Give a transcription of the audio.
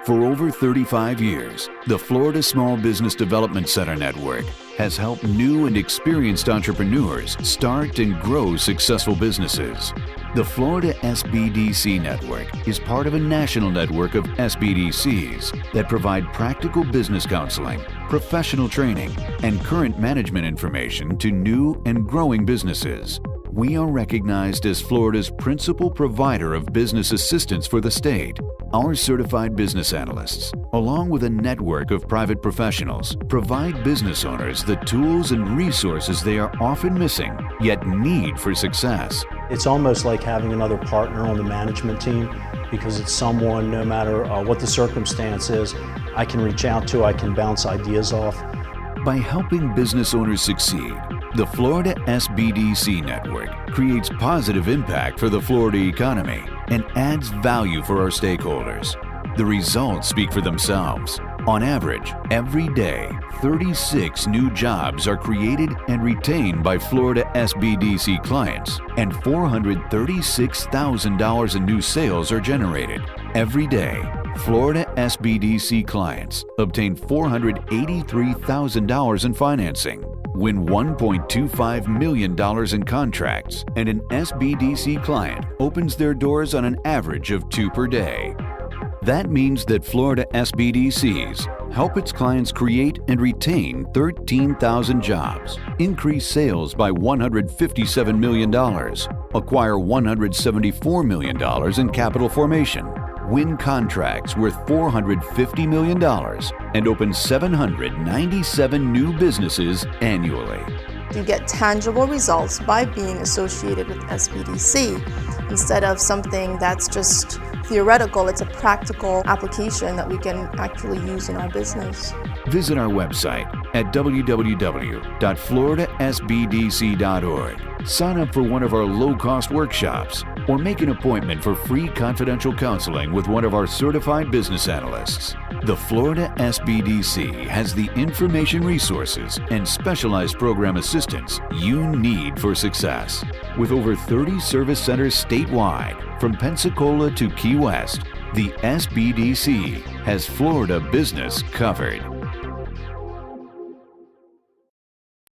For over 35 years, the Florida Small Business Development Center Network has helped new and experienced entrepreneurs start and grow successful businesses. The Florida SBDC Network is part of a national network of SBDCs that provide practical business counseling, professional training, and current management information to new and growing businesses. We are recognized as Florida's principal provider of business assistance for the state. Our certified business analysts, along with a network of private professionals, provide business owners the tools and resources they are often missing, yet need for success. It's almost like having another partner on the management team, because it's someone, no matter what the circumstance is, I can reach out to, I can bounce ideas off. By helping business owners succeed, the Florida SBDC Network creates positive impact for the Florida economy and adds value for our stakeholders. The results speak for themselves. On average, every day, 36 new jobs are created and retained by Florida SBDC clients, and $436,000 in new sales are generated. Every day, Florida SBDC clients obtain $483,000 in financing, win $1.25 million in contracts, and an SBDC client opens their doors on an average of 2 per day. That means that Florida SBDCs help its clients create and retain 13,000 jobs, increase sales by $157 million, acquire $174 million in capital formation, win contracts worth $450 million, and open 797 new businesses annually. You get tangible results by being associated with SBDC. Instead of something that's just theoretical, it's a practical application that we can actually use in our business. Visit our website at www.floridasbdc.org. Sign up for one of our low-cost workshops or make an appointment for free confidential counseling with one of our certified business analysts. The Florida SBDC has the information resources and specialized program assistance you need for success. With over 30 service centers statewide, from Pensacola to Key West, the SBDC has Florida business covered.